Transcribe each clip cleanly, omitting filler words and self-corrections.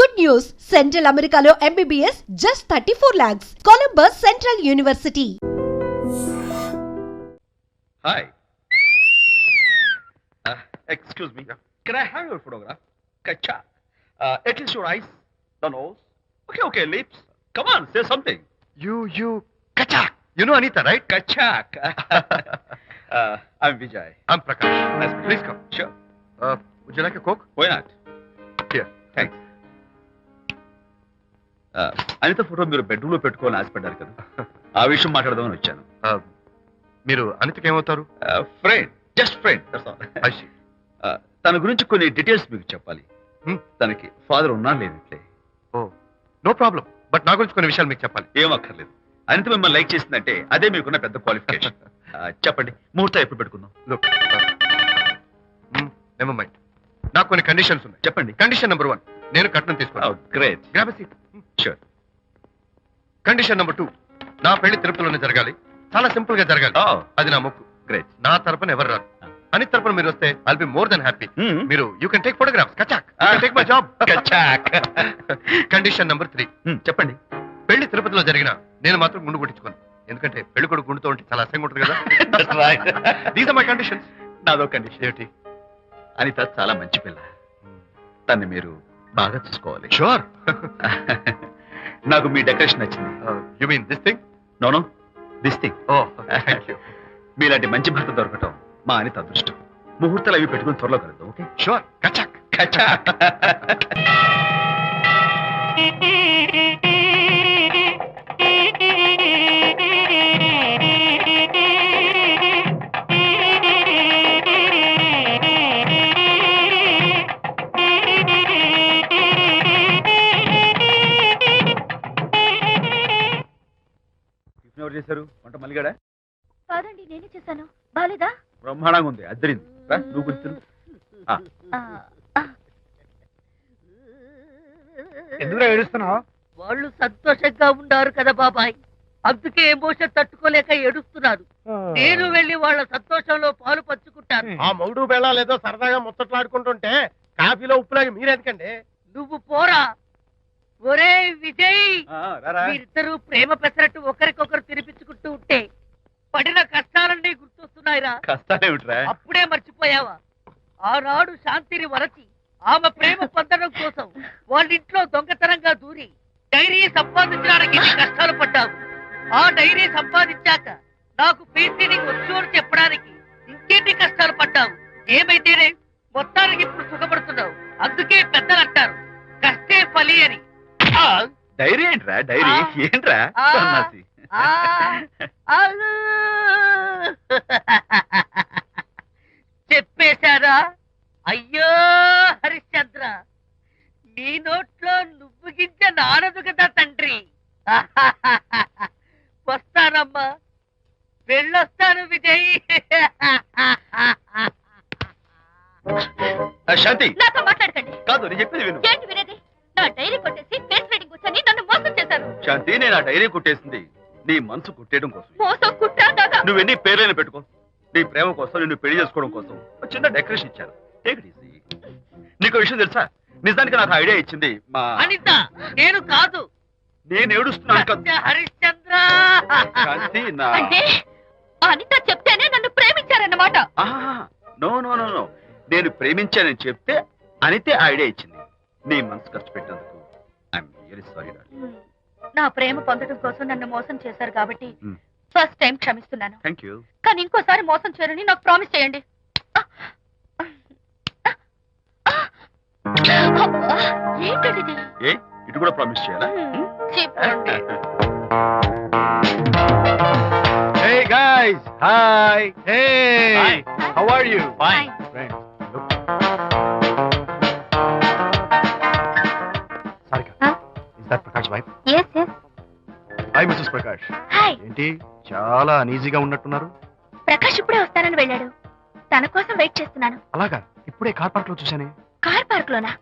Good news! Central Americano MBBS just 34 lakhs. Columbus Central University. Hi. Excuse me. Can I have your photograph? Kacha. At least your eyes, the nose. Okay, lips. Come on, say something. You, Kachak. You know Anita, right? Kachak. I'm Vijay. I'm Prakash. Nice to meet you. Please come. Sure. Would you like a Coke? Why not? Here. Thanks. Anitha photo మీరు bedroom లో పెట్టుకోవాలని ఆశపడ్డారు కదా ఆ విషయం మాట్లాడదామని వచ్చాను. మీరు అనితకి ఏమవుతారు? Friend, just friend. తన గురించి కొన్ని డీటెయిల్స్ మీకు చెప్పాలి. తనకి ఫాదర్ ఉన్నా లేదంటే. ఓ నో ప్రాబ్లం, బట్ నా గురించి కొన్ని విషయాలు మీకు చెప్పాలి. ఏం అక్కర్లేదు. అనిత మిమ్మల్ని లైక్ చేసిందంటే అదే మీకున్న పెద్ద క్వాలిఫికేషన్. చెప్పండి, ముహూర్తం ఎప్పుడు పెట్టుకుందాం? Look, never mind. నాకు కొన్ని కండిషన్స్ ఉన్నాయి. చెప్పండి. కండిషన్ నెంబర్ 1, నేను కట్నం తీసుకోవాలి. Great. Grab a seat. Sure. Condition number 2, నా పెళ్లి తిరుపతిలోనే జరగాలి. చాలా సింపుల్ గా జరగాలి. అది నా మొక్కు. గ్రేట్. నా తరపున ఎవరు రారు. అనిత తరపున మీరు వస్తే I'll be more than happy. మీరు యూ కెన్ టేక్ ఫోటోగ్రాఫ్స్. కచాక్. Take my job. కచాక్. కండిషన్ నెంబర్ 3, చెప్పండి. పెళ్లి తిరుపతిలో జరిగిన నేను మాత్రం గుండు కొట్టించుకోను. ఎందుకంటే పెళ్లి కొడుకు గుండుతో ఉంటే చాలా అసహ్యంగా ఉంటుంది కదా. These are my conditions. నాదో కండిషన్. ఏంటి? అనిత చాలా మంచి పిల్ల. తన్ని మీరు బాగా చూసుకోవాలి. షూర్. నాకు మీ డెకరేషన్ నచ్చింది. You mean this thing? No, this thing. Oh thank you. మీలాంటి మంచి భర్త దొరకటం మా అనిత అదృష్టం. ముహూర్తాలు అవి పెట్టుకుని త్వరలో కలుద్దాం. ఓకే? షూర్. కచాక్. కచాక్. ఎవరు చేశారు వంట? మల్లిగాడా? కాదండి, నేనే చేశాను. బాలేదా? బ్రహ్మాండంగా ఉంది. అద్దరింది. నువ్వు గుర్తు. ఎందుకు ఏడుస్తున్నావు? వాళ్ళు సంతోషంగా ఉన్నారు కదా బాబాయ్, అందుకే ఎమోషన్ తట్టుకోలేక ఏడుస్తున్నారు. నేను వెళ్ళి వాళ్ళ సంతోషంలో పాలు పంచుకుంటాను. ఆ మౌడు బెళ్ళాలేదో సరదాగా ముచ్చట్లాడుకుంటుంటే కాఫీలో ఉప్పులాగి మీరెందుకండి? నువ్వు పోరా. ఒరే విజయ్, మీరిద్దరూ ప్రేమ పెసరట్టు ఒకరికొకరు తినిపించుకుంటూ ఉంటే పడిన కష్టాలన్నీ గుర్తొస్తున్నాయిరా. కష్టాలేమిట్రా? అప్పుడే మర్చిపోయావా? ఆనాడు శాంతిని వరచి ఆమె ప్రేమ పొందడం కోసం వాళ్ళింట్లో దొంగతనంగా దూరి డైరీ సంపాదించడానికి ఎన్ని కష్టాలు పడ్డావు. ఆ డైరీ సంపాదించాక నాకు పెయింటింగ్ వచ్చు అని చెప్పడానికి ఇంకెన్ని కష్టాలు పడ్డావు. ఏమైతేనే మొత్తానికి ఇప్పుడు సుఖపడుతున్నావు. అందుకే పెద్దలు అంటారు కష్టే ఫలి అని. డైరీ ఏంట్రా? డైరీ ఏంట్రా? సన్నాసి. చెప్పేశారా? అయ్యో హరిశ్చంద్ర, నీ నోట్లో నువ్వు గింజ నానదు కదా తండ్రి. వస్తానమ్మా, వెళ్ళొస్తాను విజయ్. శాంతి, నాతో మాట్లాడకండి. కాదు, నేను చెప్పేది విను. ఏంటి వినేది? నా డైరీ కొట్టేసి ఫేస్ రీడింగ్ వచ్చని నన్ను మోసం చేశారు. శాంతి, నేను ఆ డైరీ కుట్టేసింది నీ మనసు కుట్టేయడం కోసం. మోసం కుట్టాగా. నువ్వు ఎన్ని పేర్లైనా పెట్టుకో, నీ ప్రేమ కోసం, నిన్ను పెళ్లి చేసుకోవడం కోసం ఒక చిన్న డెకరేషన్ ఇచ్చాను. Take it easy. నీకు విషయం తెలుసా? నిజానికి నాకు ఐడియా ఇచ్చింది మా అనిత. నేను కాదు. నేను ఏడుస్తున్నాను. హరిశ్చంద్ర. శాంతి, నా అంటే అనిత చెప్తేనే నన్ను ప్రేమించారన్నమాట. నో నో నో నో, నేను ప్రేమించానని చెప్తే అనితే ఐడియా ఇచ్చింది. నీ మనసు ఖర్చు పెట్టినందుకు ఐఎమ్ రియల్లీ సారీ. నా ప్రేమ పొందడం కోసం నన్ను మోసం చేశారు కాబట్టి ఫస్ట్ టైం క్షమిస్తున్నాను. Thank you. కానీ ఇంకోసారి మోసం చేయరని నాకు ప్రామిస్ చేయండి. ఏంటది? ఏ ఇటు కూడా ప్రామిస్ చేయాలా? చెప్పండి. Hey guys, hi. Hey, Hi. how are you? Fine. Friends, look. Sarika, Huh? is that Prakash wife? Yes, yes. Hi, Mrs. Prakash. Hi. ఏంటి చాలా అనీజీగా ఉన్నట్టున్నారు? ప్రకాష్ ఇప్పుడే వస్తానని వెళ్ళాడు. తన కోసం వెయిట్ చేస్తున్నాను. అలాగా? ఇప్పుడే కార్ పార్క్ లో చూసానే. కార్ పార్క్ లోనా?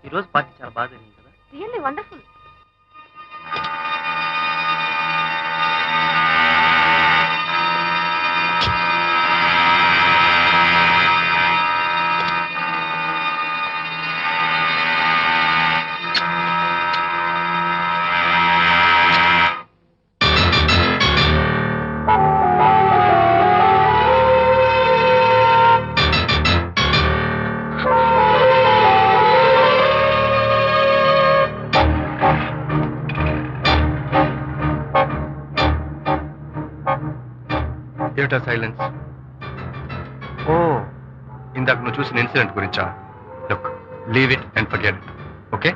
ఈ రోజు పార్టీ చాలా బాగా జరిగింది కదా. Really wonderful. That silence? ఓ, ఇందాక నువ్వు చూసిన ఇన్సిడెంట్ గురించా? Look, leave it and forget it, okay?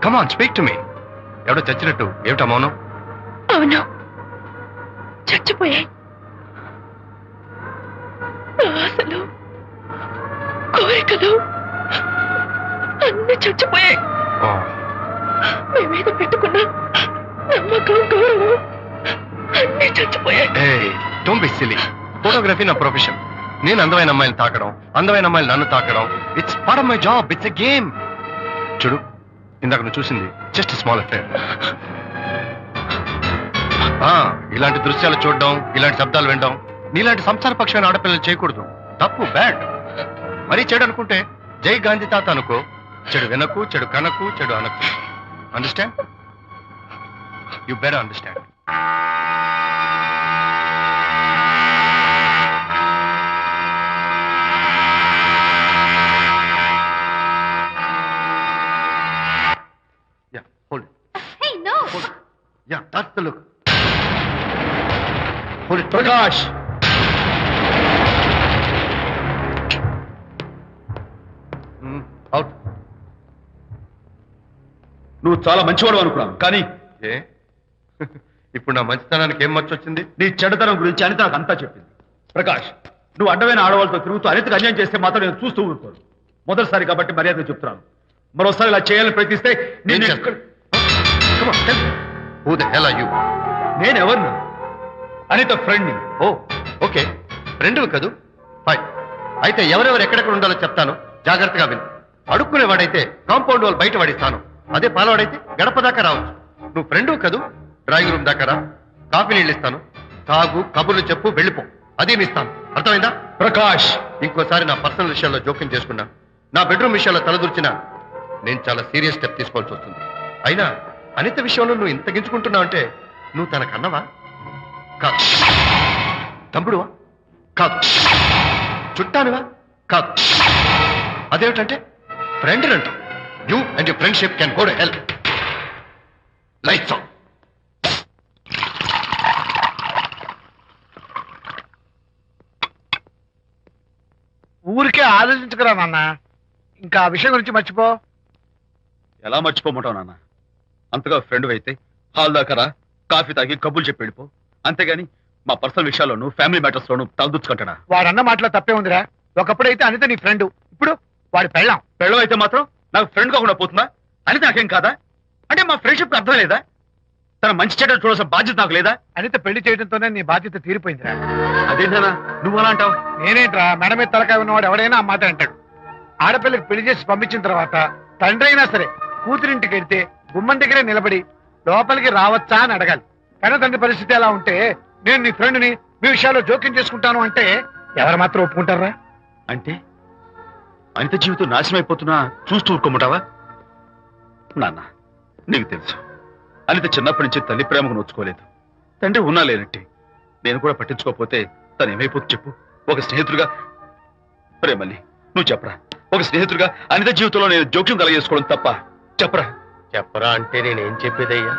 Come on, speak to me. ఎవడో చచ్చినట్టు ఏమిటా మౌనం? అవును, చచ్చిపోయాయి. ఆశలు, కోరికలు అన్ని చచ్చిపోయాయి. మేమేదో పెట్టుకున్న నమ్మకం, గౌరవం అన్ని చచ్చిపోయాయి. Don't be silly. ఫోటోగ్రఫీ నా ప్రొఫెషన్. నేను అందమైన అమ్మాయిని తాకడం, అందమైన అమ్మాయిలు నన్ను తాకడం, it's part of my job. It's a game. చూడు, ఇందాక నువ్వు చూసింది జస్ట్ స్మాల్ అఫేర్. ఇలాంటి దృశ్యాలు చూడడం, ఇలాంటి శబ్దాలు వినడం నీలాంటి సంసారపక్షమైన ఆడపిల్లలు చేయకూడదు. తప్పు, బ్యాడ్. మరీ చెడు అనుకుంటే జై గాంధీ తాత అనుకో. చెడు వినకు, చెడు కనకు, చెడు అనకు. Understand? You better understand. Yeah, hold it. Hey, no. Hold it. Yeah, that's the look. Hold it. Prakash, Out. నువ్వు చాలా మంచివాడు అనుకున్నాను, కానీ ఏ ఇప్పుడు నా మంచితనానికి ఏం మచ్చొచ్చింది? నీ చెడ్డతనం గురించి అనిత నాకు అంతా చెప్పింది. ప్రకాష్, నువ్వు అడ్డమైన ఆడవాళ్ళతో తిరుగుతూ అనితకు అన్యాయం చేస్తే మాత్రం నేను చూస్తూ ఉంటాను. మొదటిసారి కాబట్టి మర్యాద చెప్తున్నాను. మరోసారి ఇలా చేయాలని ప్రయత్నిస్తే నేను Come on, tell me. Who the hell are you? నేను ఎవరిని? అనిత ఫ్రెండ్ని. ఓ, ఓకే, ఫ్రెండ్ కదూ? ఫైన్. అయితే ఎవరెవరు ఎక్కడెక్కడ ఉండాలో చెప్తాను, జాగ్రత్తగా విను. అడుక్కునేవాడైతే కాంపౌండ్ వాల్ బయట పడిస్తాను. అదే పాలవాడైతే గడప దాకా రావచ్చు. నువ్వు ఫ్రెండ్ కదూ? డ్రాయింగ్ రూమ్ దాకా రా, కాఫీ నీళ్ళు ఇస్తాను, తాగు, కబుర్లు చెప్పు, వెళ్ళిపో. అదే ఇస్తాను. అర్థమైందా? ప్రకాష్, ఇంకోసారి నా పర్సనల్ విషయాల్లో జోక్యం చేసుకున్నా, నా బెడ్రూమ్ విషయాల్లో తలదూర్చినా నేను చాలా సీరియస్ స్టెప్ తీసుకోవాల్సి వస్తుంది. అయినా అనిత విషయంలో నువ్వు ఇంత గించుకుంటున్నావు అంటే నువ్వు తనకన్నవా? కాదు. తమ్ముడువా? కాదు. చుట్టానువా? కాదు. అదేమిటంటే ఫ్రెండ్ అంటావు. You and your friendship can go to hell. Lights on. ఊరికే ఆలోచించుకురా నాన్న, ఇంకా ఆ విషయం గురించి మర్చిపో. ఎలా మర్చిపోమంటావు నాన్న? అంతగా ఫ్రెండ్ అయితే హాల్ దాకా రా, కాఫీ తాగి కబుర్లు చెప్పి వెళ్ళిపో. అంతేగాని మా పర్సనల్ విషయాల్లోనూ ఫ్యామిలీ మ్యాటర్స్ లోనూ తలదూర్చుకుంటాడా? వాడన్న మాటలో తప్పే ఉందిరా. ఒకప్పుడైతే అనిత నీ ఫ్రెండ్, ఇప్పుడు వాడి పెళ్ళాం. పెళ్ళం అయితే మాత్రం నాకు ఫ్రెండ్ కాకుండా పోతుందా? అనిత నాకేం కాదా? అంటే మా ఫ్రెండ్షిప్ అర్థం లేదా? తన మంచి చెడ్డ చూడాల్సిన బాధ్యత నాకు లేదా? అనిత పెళ్లి చేయడంతోనే నీ బాధ్యత తీరిపోయిందిరా. అదేంటనా నువ్వు అలా అంటావు? నేనేంట్రా, మెడ మీద తలకాయ ఉన్నవాడు ఎవడైనా ఆ మాట అంటాడు. ఆడపిల్లకి పెళ్లి చేసి పంపించిన తర్వాత తండ్రి అయినా సరే కూతురింటికి వెళ్తే గుమ్మం దగ్గరే నిలబడి లోపలికి రావచ్చా అని అడగాలి. కానీ తండ్రి పరిస్థితి ఎలా ఉంటే నేను నీ ఫ్రెండ్ని మీ విషయాల్లో జోక్యం చేసుకుంటాను అంటే ఎవరు మాత్రం ఒప్పుకుంటారా? అంటే అనిత జీవితం నాశనం అయిపోతున్నా చూస్తూ ఊరుకోమంటావా? నాన్న, నీకు తెలుసు అనిత చిన్నప్పటి నుంచి తల్లి ప్రేమకు నోచుకోలేదు. తండ్రి ఉన్నా లేనట్టే. నేను కూడా పట్టించుకోకపోతే తను ఏమైపోతుంది చెప్పు? ఒక స్నేహితుడిగా ప్రేమల్ని నువ్వు చెప్పరా? ఒక స్నేహితుడిగా అనిత జీవితంలో నేను జోక్యం కలగజేసుకోవడం తప్ప? చెప్పరా? చెప్పరా అంటే నేనేం చెప్పేదయ్యా?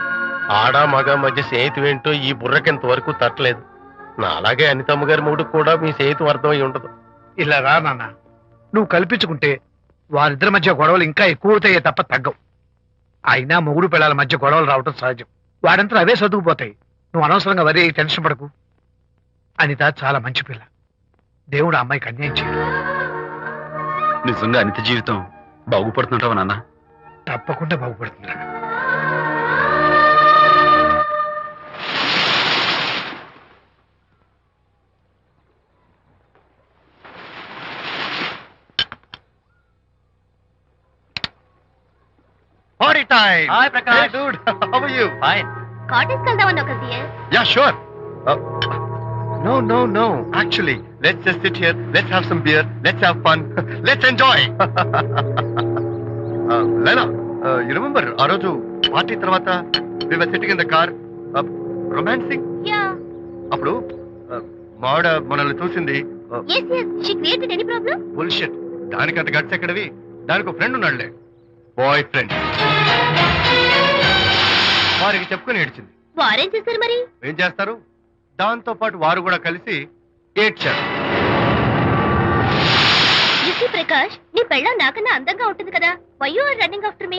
ఆడ మగ మధ్య స్నేహితం ఏంటో ఈ బుర్రకింత వరకు తట్టలేదు. నా అలాగే అనితమ్మ గారి మూడు కూడా మీ స్నేహితం అర్థమై ఉండదు. ఇలా రా నాన్న, నువ్వు కల్పించుకుంటే వారిద్దరి మధ్య గొడవలు ఇంకా ఎక్కువ అవుతాయే తప్ప తగ్గవు. అయినా మొగుడు పిల్లల మధ్య గొడవలు రావటం సహజం. వాడంతా అవే సర్దుకుపోతాయి. నువ్వు అనవసరంగా వరి టెన్షన్ పడకు. అనిత చాలా మంచి పిల్ల. దేవుడు ఆ అమ్మాయికి అన్యాయం చేయడు. నిజంగా అనిత జీవితం బాగుపడుతుంటావా నాన్న? తప్పకుండా బాగుపడుతుందా. Party time! Hi, Prakash. Hey, dude. How are you? Fine. Cottage వెళ్దామని ఒక CS. Yeah, sure. No. Actually, let's just sit here. Let's have some beer. Let's have fun. Let's enjoy. Lena, you remember ఆ రోజు party తర్వాత we were sitting in the car, romancing? Yeah. అప్పుడు మావిడ మనల్ని చూసింది. yes she created any problem. Bullshit. దానికంత guts ఎక్కడవి? దానికి ఒక ఫ్రెండ్ ఉన్నాడులే, బాయ్ ఫ్రెండ్. వారికి చెప్పుకొని ఏడ్చింది. వారేం చేశారు మరి? ఏం చేస్తారు? దాంతో పాటు వారు కూడా కలిసి ఏడ్చారు. ప్రకాష్, నీ పెళ్ళం నాకన్నా అందంగా ఉంటుంది కదా. Why you are running after me?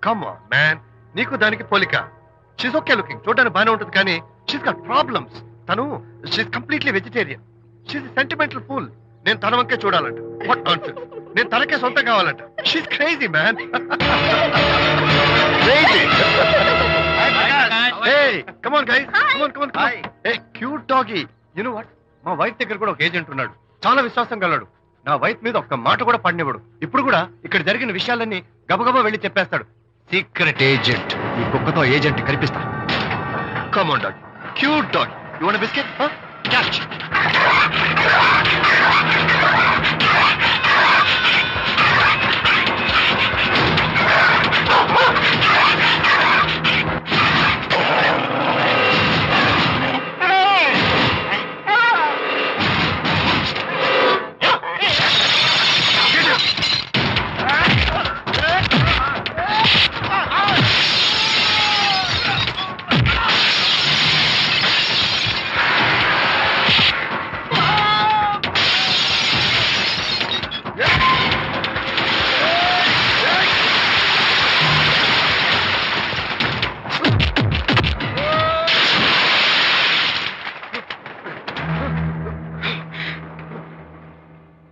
Come on man, నీకు దానికి పోలిక. షీస్ ఓకే లుకింగ్, చూడడానికి బాగానే ఉంటుంది, కానీ షీస్ గాట్ ప్రాబ్లమ్స్. తను she's completely vegetarian. She's sentimental pool. నేను తన వంకే చూడాలంట. What nonsense. నేను తనకే సొంతం కావాలంట. She's crazy man. Crazy. Hey, come on guys. Come on. Hey, cute doggy. You know what? మా వైఫ్ దగ్గర కూడా ఒక ఏజెంట్ ఉన్నాడు. చాలా విశ్వాసం గలడు. నా వైఫ్ మీద ఒక్క మాట కూడా పడినివ్వడు. ఇప్పుడు కూడా ఇక్కడ జరిగిన విషయాలన్నీ గబగబా వెళ్ళి చెప్పేస్తాడు. Secret agent. ఈ కుక్కతో ఏజెంట్ కనిపిస్తా. Come on dog, cute dog. You want biscuit? Catch.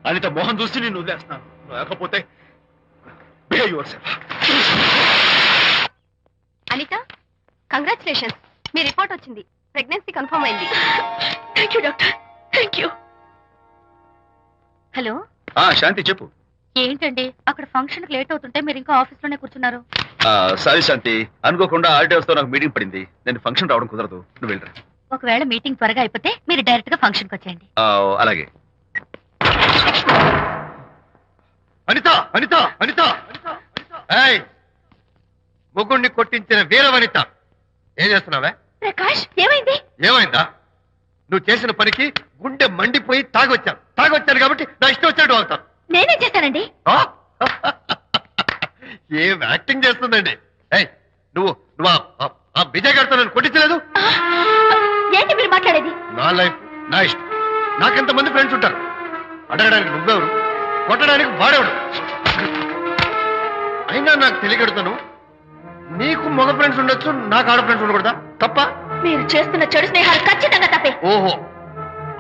Anitha Mohan చూసి నేను వదిలేస్తున్నాను. లేకపోతే behave yourself. అనిత, కంగ్రాచులేషన్స్. మీ రిపోర్ట్ వచ్చింది. ప్రెగ్నెన్సీ కన్ఫర్మ్ అయింది. Thank you doctor. Thank you. Hello. Shanti చెప్పు. ఏంటండి అక్కడ ఫంక్షన్ కి లేట్ అవుతుంటే మీరు ఇంకా ఆఫీస్ లోనే కూర్చున్నారు? సారీ శాంతి, అనుకోకుండా ఆర్టీఎస్ తో నాకు మీటింగ్ పడింది. నేను ఫంక్షన్ రావడం కుదరదు. నువ్వు వెళ్ళరా. ఒకవేళ మీటింగ్ త్వరగా అయిపోతే మీరు డైరెక్ట్ గా ఫంక్షన్ కి వచ్చేయండి. అలాగే. అనిత, అనిత, అనిత. ఏయ్, ముగ్గుడిని కొట్టించిన వీరవనిత, ఏం చేస్తున్నావే? ప్రకాష్, ఏమైంది? ఏమైందా? నువ్వు చేసిన పనికి గుండె మండిపోయి తాగొచ్చాను కాబట్టి నా ఇష్టం వచ్చినట్టు అవుతాను. నేనేం చేశానండి? ఏం యాక్టింగ్ చేస్తుందండి. ఏయ్, నువ్వు నువ్వు ఆ విజయ్ గారితో నన్ను కొట్టించలేదు. ఏంటి మీరు మాట్లాడేది? నా లైఫ్ నా ఇష్టం. నాకెంతమంది ఫ్రెండ్స్ ఉంటారు. అడగడానికి నువ్వెవరు, కొట్టడానికి వాడేవాడు. అయినా నాకు తెలియగడుతాను, నీకు మగ ఫ్రెండ్స్ ఉండొచ్చు, నాకు ఆడ ఫ్రెండ్స్ ఉండకూడదా? తప్ప? మీరు చేస్తున్న చెడు స్నేహాలు ఖచ్చితంగా తప్పే. ఓహో,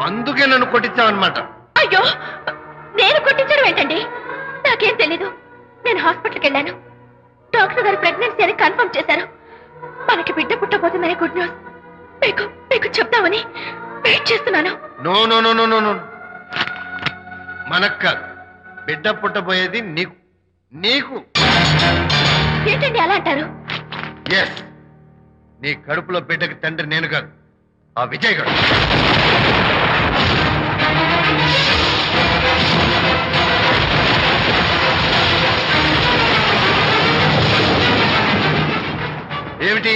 అందుకే నన్ను కొట్టించావన్నమాట. అయ్యో, నేను కొట్టించడం ఏంటండి? నాకేం తెలీదు. నేను హాస్పిటల్కి వెళ్ళాను. డాక్టర్ గారు ప్రెగ్నెన్సీ అని కన్ఫర్మ్ చేశారు. మనకి బిడ్డ పుట్టబోతుందని గుడ్ న్యూస్ మీకు చెప్తామని వెయిట్ చేస్తున్నాను. No no no no no no, మనక్క బిడ్డ పుట్టబోయేది నీకు. నీకు ఏంటండి అలా అంటారు? ఎస్, నీ కడుపులో బిడ్డకి తండ్రి నేను కాదు, ఆ విజయ్ గారు. ఏమిటి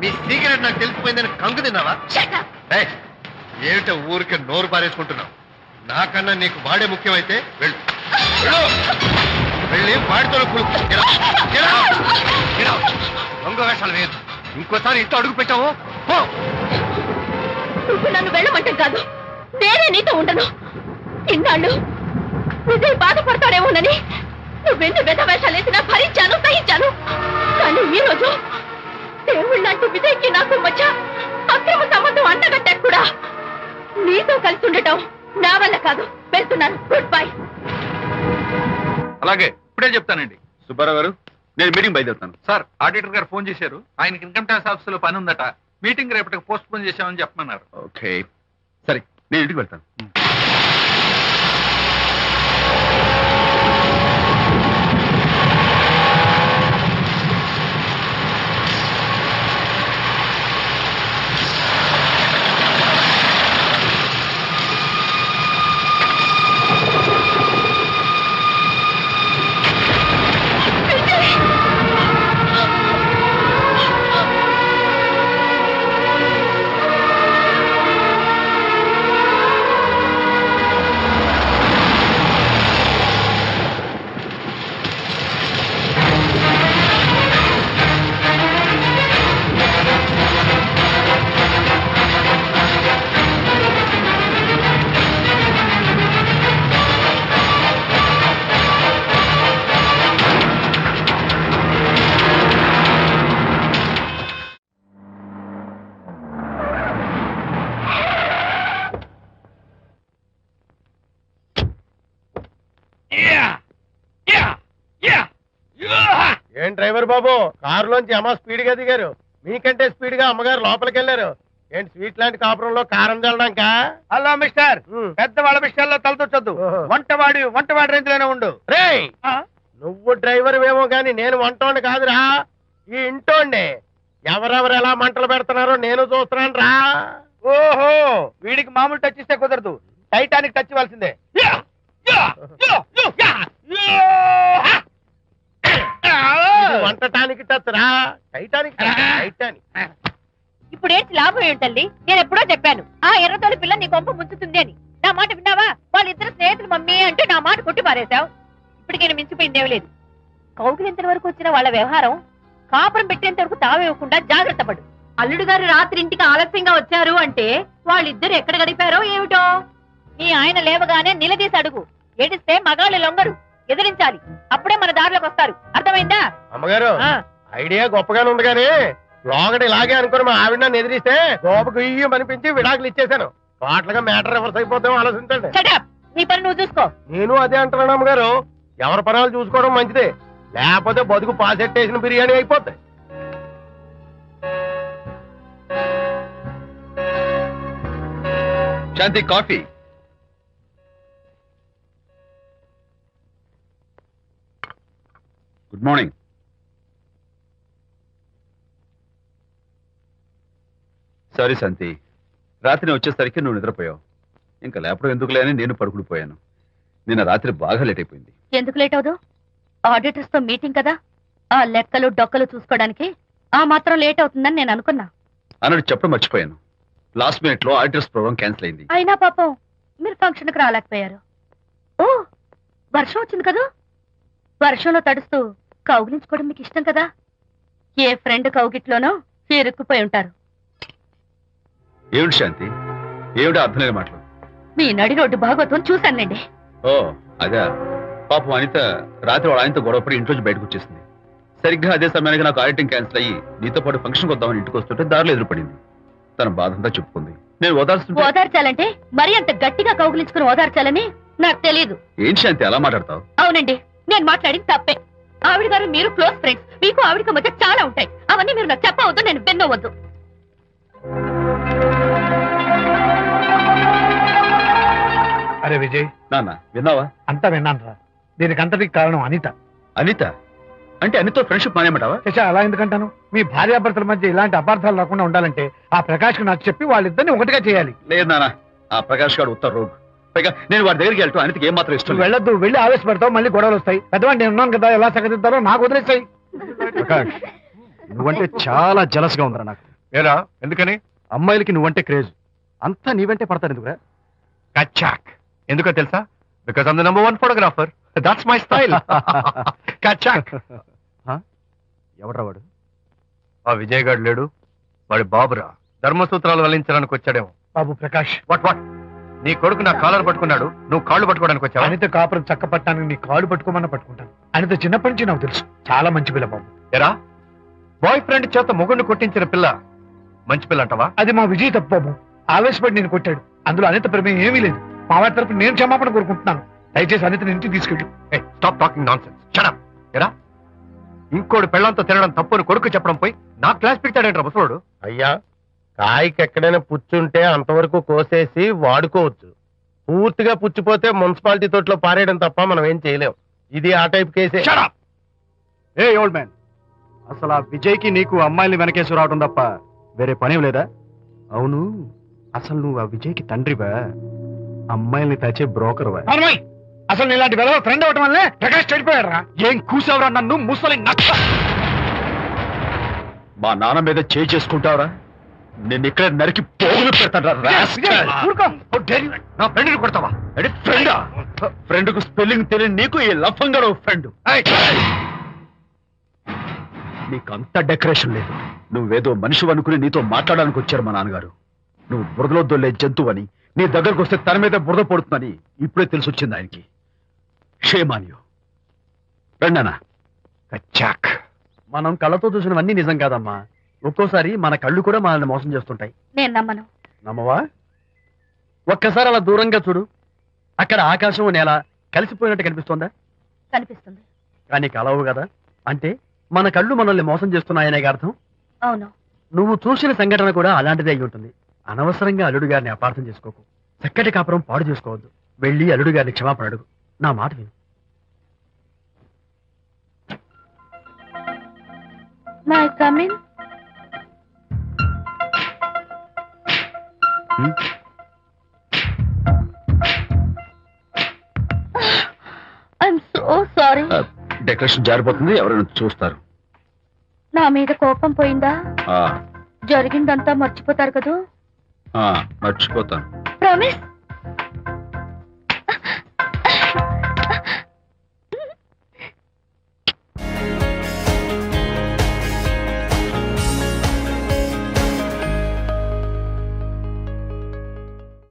మీ సీక్రెట్ నాకు తెలిసిపోయిందని కంగు తిన్నావా? ఏమిటో ఊరికే నోరు పారేసుకుంటున్నావు? నాకన్నా నీకు వాడే ముఖ్యమైతే వెళ్ళు. వెళ్ళి వాడితో దొంగ వేషాలు వేయదు. ఇంకోసారి ఇంట్లో అడుగు పెట్టావు నువ్వు నన్ను వెళ్ళమంటాం కాదు, నేనే నీతో ఉండను. ఇన్నాళ్ళు విజయ్ బాధపడతాడేమోనని నువ్వెన్ని వెద వేషాలు వేసినా భరించాను, సహించాను. కానీ ఈ రోజు దేవుళ్ళంటూ విజయ్కి నాకు మధ్య అక్రమ సంబంధం అంటగట్టా కూడా. నీతో కలిసి ఉండటం నా వల్ల కాదు. వెళ్తున్నాను. Good bye. అలాగే, ఇప్పుడే చెప్తానండి. సుబ్బారావు గారు, నేను మీటింగ్ బయలుదేరుతాను. సార్, ఆడిటర్ గారు ఫోన్ చేశారు. ఆయనకి ఇన్కమ్ ట్యాక్స్ ఆఫీస్ లో పని ఉందట. మీటింగ్ రేపటికి పోస్ట్ పోన్ చేశామని చెప్పమన్నారు. ఓకే, సరే, నేను ఇంటికి వెళ్తాను. డ్రైవర్ బాబు, కారులోంచి అమ్మ స్పీడ్ గా దిగారు. మీకంటే స్పీడ్ గా అమ్మగారు లోపలికి వెళ్ళారు. ఏంటి స్వీట్ లాంటి కాపురంలో కారం చల్లడానికా? హలో మిస్టర్, పెద్దవాళ్ళ విషయాల్లో తలదొచ్చొద్దు. వంటవాడి రేంజ్ లోనే ఉండు. రేయ్, నువ్వు డ్రైవర్ ఏమో గాని నేను వంటోండి కాదురా, ఈ ఇంటోండి. ఎవరెవరు ఎలా మంటలు పెడుతున్నారో నేను చూస్తున్నాను రా. ఓహో, వీడికి మామూలు టచ్ ఇస్తే కుదరదు, టైటానిక్ టచ్ ఇవ్వాల్సిందే. ఇది వంటటానికి టచ్ రా, టైటానిక్ టైటానిక్. ఇప్పుడు ఏంటి లాభం ఏంటల్లి? నేను ఎప్పుడో చెప్పాను ఆ ఎర్రతోలి పిల్ల నీ కొంప ముంచుతుంది అని. నా మాట విన్నావా? వాళ్ళిద్దరు స్నేహితులు మమ్మీ అంటే నా మాట కొట్టి పారేశావు. ఇప్పటికైనా మించిపోయిందేం లేదు. కౌగిలింత వరకు వచ్చిన వాళ్ళ వ్యవహారం కాపురం పెట్టేంత వరకు తావేవ్వకుండా జాగ్రత్త పడు. అల్లుడు గారు రాత్రి ఇంటికి ఆలస్యంగా వచ్చారు అంటే వాళ్ళిద్దరు ఎక్కడ గడిపారో ఏమిటో. నీ ఆయన లేవగానే నిలదీసి అడుగు. ఏడిస్తే మగాళ్ళు లొంగరు, ఎదిరించాలి. అప్పుడే మన దారిలోకి వస్తారు. అర్థమైందా? అమ్మగారు, ఐడియా గొప్పగానే ఉంది కానీ లోగడ ఇలాగే అనుకుని మా ఆవిడ నన్ను ఎదిరిస్తే గోపకు ఇయ్యం అనిపించి విడాకులు ఇచ్చేశాను. పాటలుగా మ్యాటర్ రివర్స్ అయిపోతాం ఆలోచించండి. Shut up. నీ పని నువ్వు చూసుకో. నేను అదే అంటున్నాను అమ్మగారు, ఎవరి పనాలు చూసుకోవడం మంచిదే, లేకపోతే బతుకు పాసెట్టేసిన బిర్యానీ అయిపోతాయి. శాంతి, కాఫీ. Good morning. సారీ శాంతి, రాత్రి వచ్చేసరికి నువ్వు నిద్రపోయావు. ఇంకా లేపడం ఎందుకులే అని నేను పడుకుని పోయాను. నిన్న రాత్రి బాగా లేట్ అయిపోయింది. ఎందుకు లేట్ అవదు? ఆడిటర్స్ తో మీటింగ్ కదా, ఆ లెక్కలు డొక్కలు చూసుకోవడానికి ఆ మాత్రం లేట్ అవుతుందని నేను అనుకున్నా. అన్నట్టు చెప్పడం మర్చిపోయాను. లాస్ట్ మినిట్ లో ఆడిటర్స్ ప్రోగ్రామ్ క్యాన్సిల్ అయింది. అయినా పాపం మీరు ఫంక్షన్ కి రాలేకపోయారు. ఓ, వర్షం వచ్చింది కదా, వర్షంలో తడుస్తూ కౌగిలించుకోవడం మీకు ఇష్టం కదా. ఏ ఫ్రెండ్ కౌగిట్లోనో ఇరుక్కుపోయి ఉంటారు. ఏమిటి శాంతి, ఏమిటి అర్థం లేని మాటలు? మీ నడి రోడ్డు భాగవతం చూశానండి. ఓ అదే, పాపం అనిత రాత్రి వాళ్ళ ఆయనతో గొడవపడి ఇంట్లోంచి బయటకు వచ్చేసింది. సరిగ్గా అదే సమయానికి నాకు ఆడిటింగ్ క్యాన్సిల్ అయ్యి నీతో పాటు ఫంక్షన్కి వద్దామని ఇంటికి వస్తుంటే దారిలో ఎదురుపడింది. తన బాధంతా చెప్పుకుంది. నేను ఓదార్చాలంటే మరీ అంత గట్టిగా కౌగిలించుకుని ఓదార్చాలని నాకు తెలియదు. ఏం శాంతి అలా మాట్లాడతావు? అవునండి, నేను మాట్లాడింది తప్పే. ఆవిడ గారు మీరు క్లోజ్ ఫ్రెండ్స్, మీకు ఆవిడకి మధ్య చాలా ఉంటాయి. అవన్నీ మీరు నాకు చెప్పవద్దు, నేను విన్నవద్దు. అరే విజయ్, నాన్న విన్నావా? అంతా విన్నాను రా. దీనికి అంతటికి కారణం అనిత. అనిత అంటే అనితో ఫ్రెండ్షిప్ మానేమంటావా? శశా, అలా ఎందుకంటాను? మీ భార్యాభర్తల మధ్య ఇలాంటి అపార్థాలు రాకుండా ఉండాలంటే ఆ ప్రకాష్ కు నాకు చెప్పి వాళ్ళిద్దరిని ఒకటిగా చేయాలి. లేదు నాన్న, ఆ ప్రకాష్ గారు ఉత్తర రోగ్. పైగా నేను వాడి దగ్గరికి వెళ్తాను, అనితకి ఏం మాత్రం ఇష్టం నువ్వు వెళ్ళొద్దు, వెళ్ళి ఆవేశపడతావు, మళ్ళీ గొడవలు వస్తాయి. పెద్దవాడు నేను ఉన్నాను కదా, ఎలా సగదిద్దారో నాకు వదిలేస్తాయి. ప్రకాష్, నువ్వంటే చాలా జలస్ గా ఉందిరా నాకు. ఏరా ఎందుకని? అమ్మాయిలకి నువ్వంటే క్రేజ్, అంతా నీవంటే పడతారు ఎందుకురా? కచ్చాక్. ఎందుకో తెలుసా? Because I'm the number 1 photographer. That's my style. కచ్చాక్. ఎవడ్రా వాడు? ఆ విజయ్ గారు లేడు, వాడి బాబురా. ధర్మసూత్రాలు వల్లించడానికి వచ్చాడేమో. బాబు ప్రకాష్, వాట్ నీ కొడుకు నా కాలర్ పట్టుకున్నాడు, నువ్వు కాళ్ళు పట్టుకోవడానికి వచ్చావా? అనిత కాపురం చక్క పట్టడానికి నీ కాళ్ళు పట్టుకోమన్నా పట్టుకుంటాను. అనిత చిన్నప్పటి నుంచి నాకు తెలుసు, చాలా మంచి పిల్ల బాబు. ఎరా, బాయ్ ఫ్రెండ్ చేత మొగుడిని కొట్టించిన పిల్ల మంచి పిల్ల అంటావా? అది మా విజయ్ తప్పు బాబు. ఆవేశపడి నేను కొట్టాడు, అందులో అనిత ప్రమేయం ఏమీ లేదు. మా వారి తరపు నేను క్షమాపణ కోరుకుంటున్నాను. దయచేసి అనితని ఇంటికి తీసుకెళ్ళు. Stop talking nonsense. Shut up. ఎరా, ఇంకోటి పెళ్ళంతో తినడం తప్పు అని కొడుకు చెప్పడం పోయి నా క్లాస్ పెడతాడంటారా ముసలోడు? అయ్యా, కాయకి ఎక్కడైనా పుచ్చుంటే అంతవరకు కోసేసి వాడుకోవచ్చు. పూర్తిగా పుచ్చిపోతే మున్సిపాలిటీ తోటలో పారేయడం తప్ప మనం ఏం చేయలేం. ఇది ఆ టైప్ కేసే. ఏ ఓల్డ్ మ్యాన్, అసలు ఆ విజయ్కి నీకు అమ్మాయిని వెనకేసి రావడం తప్ప వేరే పనేం లేదా? అవును, అసలు నువ్వు ఆ విజయ్కి తండ్రివా, అమ్మాయిల్ని తెచ్చే బ్రోకర్వా? అవునోయ్, అసలు నీ ఇలాంటి వెధవ ఫ్రెండ్ అవటం వల్లే ప్రకాష్ చెడిపోయాడు రా. ఏం కూసావురా నన్ను ముసలి నచ్చ? మా నాన్న మీద చేయి చేసుకుంటావరా? నేను ఇక్కడ నరికి పోగులు పెడతాను. నా ఫ్రెండ్ని కొడతావా? ఫ్రెండ్ కు స్పెల్లింగ్ తెలియని నీకు ఈ లఫంగా ఫ్రెండ్. నీకంత డెకరేషన్ లేదు. నువ్వేదో మనిషి అనుకుని నీతో మాట్లాడడానికి వచ్చారు మా నాన్నగారు. నువ్వు బురదలో దొల్లే జంతువు అని, నీ దగ్గరకు వస్తే తన మీద బురద పడుతుందని ఇప్పుడే తెలిసి వచ్చింది ఆయనకి. షేమాన్యు రండనా. కచ్చాక్. మనం కళ్ళతో చూసినవన్నీ నిజం కాదమ్మా. ఒక్కోసారి మన కళ్ళు కూడా మనల్ని మోసం చేస్తుంటాయి. నేను నమ్మను. నమ్మవా? ఒక్కసారి అలా దూరంగా చూడు, అక్కడ ఆకాశం నేల కలిసిపోయినట్టు కనిపిస్తోందా? కనిపిస్తుంది. కానీ కలవు కదా, అంటే మన కళ్ళు మనల్ని మోసం చేస్తున్నాయనే అర్థం. అవును. నువ్వు చూసిన సంఘటన కూడా అలాంటిదే అయి ఉంటుంది. అనవసరంగా అల్లుడు గారిని అపార్థం చేసుకోకు. చక్కటి కాపురం పాడు చేసుకోవద్దు. వెళ్ళి అల్లుడు గారిని క్షమాపణ అడుగు. నా మాట విను. May come in. I'm so sorry. Decoration జారిపోతుంది, ఎవరైనా చూస్తారు. నా మీద కోపం పోయిందా? ఆ, జరిగిందంతా మర్చిపోతారు కదూ? ఆ, మర్చిపోతాను. ప్రామిస్.